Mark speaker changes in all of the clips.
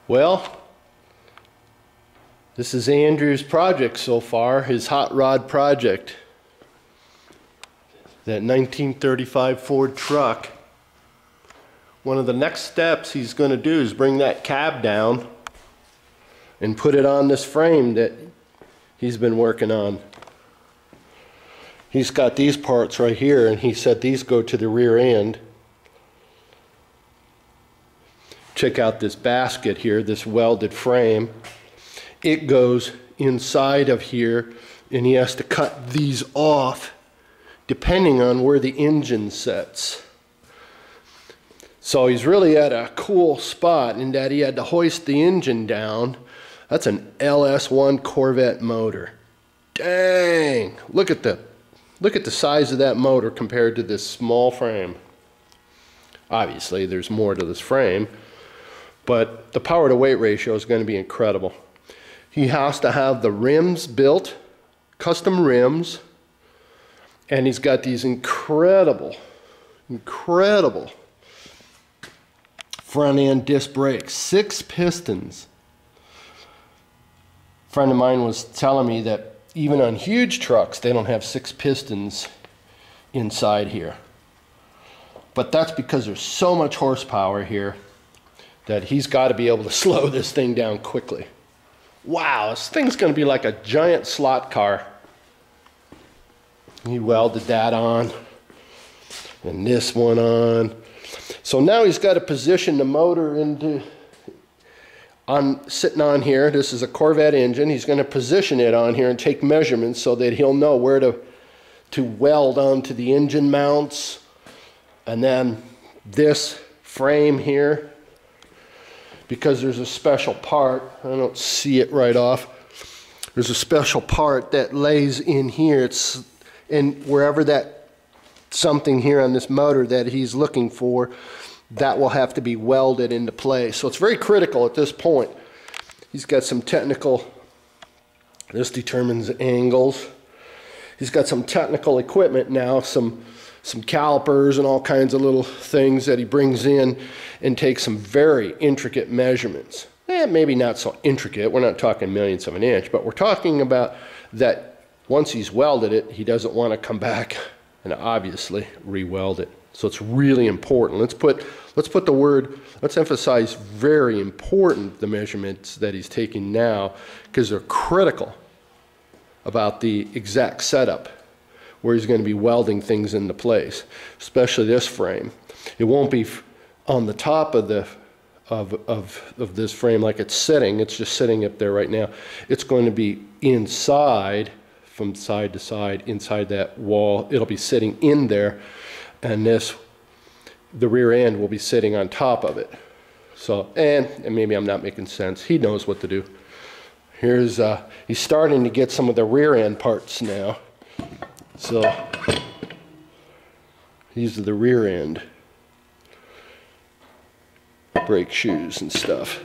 Speaker 1: Well, this is Andrew's project so far, his hot rod project. That 1935 Ford truck. One of the next steps he's going to do is bring that cab down and put it on this frame that he's been working on. He's got these parts right here, and he said these go to the rear end. Check out this basket here, this welded frame. It goes inside of here, and he has to cut these off depending on where the engine sets. So he's really at a cool spot in that he had to hoist the engine down. That's an LS-1 Corvette motor. Dang! Look at the size of that motor compared to this small frame. Obviously, there's more to this frame, but the power to weight ratio is going to be incredible. He has to have the rims built, custom rims, and he's got these incredible front end disc brakes, 6 pistons. A friend of mine was telling me that even on huge trucks, they don't have 6 pistons inside here. But that's because there's so much horsepower here that he's got to be able to slow this thing down quickly. Wow, this thing's going to be like a giant slot car. He welded that on, and this one on. So now he's got to position the motor sitting on here. This is a Corvette engine. He's going to position it on here and take measurements so that he'll know where to weld onto the engine mounts. And then this frame here, because there's a special part, I don't see it right off. There's a special part that lays in here. It's in wherever that something here on this motor that he's looking for, that will have to be welded into place. So it's very critical at this point. He's got some technical, this determines angles. He's got some technical equipment now, some calipers and all kinds of little things that he brings in and takes some very intricate measurements. Maybe not so intricate, we're not talking millionths of an inch, but we're talking about that once he's welded it, he doesn't want to come back and obviously re-weld it. So it's really important. Let's emphasize very important, the measurements that he's taking now, because they're critical about the exact setup where he's going to be welding things into place, especially this frame. It won't be on the top of this frame like it's sitting. It's just sitting up there right now. It's going to be inside, from side to side, inside that wall. It'll be sitting in there, and the rear end will be sitting on top of it. So, and maybe I'm not making sense. He knows what to do. Here's he's starting to get some of the rear end parts now. So these are the rear end brake shoes and stuff.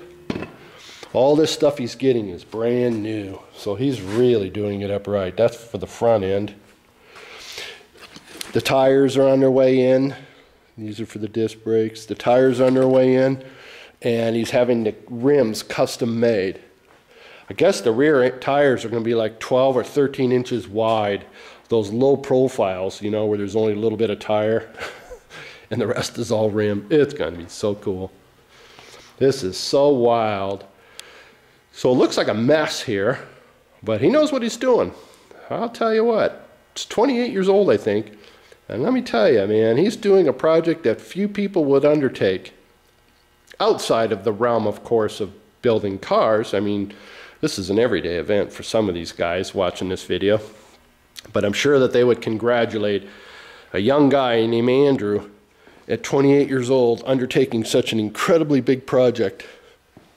Speaker 1: All this stuff he's getting is brand new, so he's really doing it up right. That's for the front end. The tires are on their way in. These are for the disc brakes. The tires are on their way in, and he's having the rims custom made. I guess the rear tires are going to be like 12 or 13 inches wide. Those low profiles, you know, where there's only a little bit of tire and the rest is all rim. It's going to be so cool. This is so wild. So it looks like a mess here, but he knows what he's doing. I'll tell you what, it's 28 years old, I think. And let me tell you, man, he's doing a project that few people would undertake outside of the realm, of course, of building cars. I mean, this is an everyday event for some of these guys watching this video. But I'm sure that they would congratulate a young guy named Andrew at 28 years old undertaking such an incredibly big project.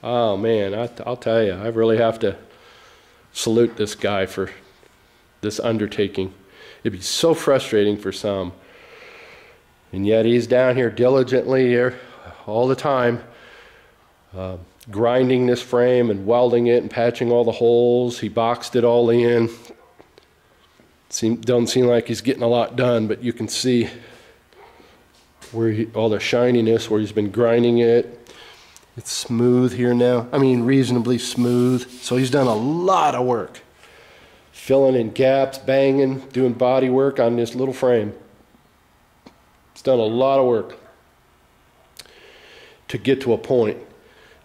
Speaker 1: Oh man, I'll tell you, I really have to salute this guy for this undertaking. It'd be so frustrating for some. And yet he's down here diligently here all the time, grinding this frame and welding it and patching all the holes. He boxed it all in. Doesn't seem like he's getting a lot done, but you can see where all the shininess, where he's been grinding it. It's smooth here now. I mean, reasonably smooth. So he's done a lot of work. Filling in gaps, banging, doing body work on this little frame. He's done a lot of work to get to a point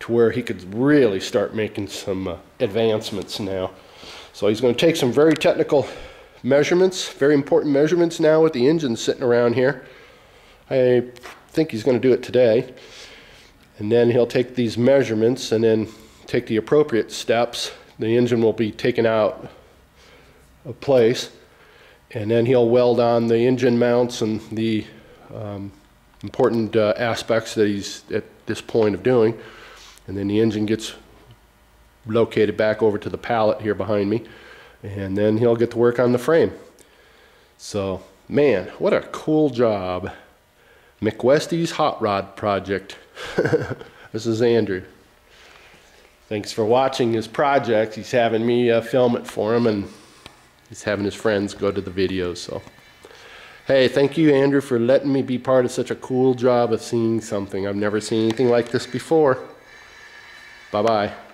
Speaker 1: to where he could really start making some advancements now. So he's going to take some very technical measurements, very important measurements now with the engine sitting around here. I think he's going to do it today. And then he'll take these measurements and then take the appropriate steps. The engine will be taken out of place, and then he'll weld on the engine mounts and the important aspects that he's at this point of doing. And then the engine gets located back over to the pallet here behind me, and then he'll get to work on the frame. So, man, what a cool job. McWestie's Hot Rod Project. This is Andrew. Thanks for watching his project. He's having me film it for him, and he's having his friends go to the videos. So, hey, thank you, Andrew, for letting me be part of such a cool job of seeing something. I've never seen anything like this before. Bye-bye.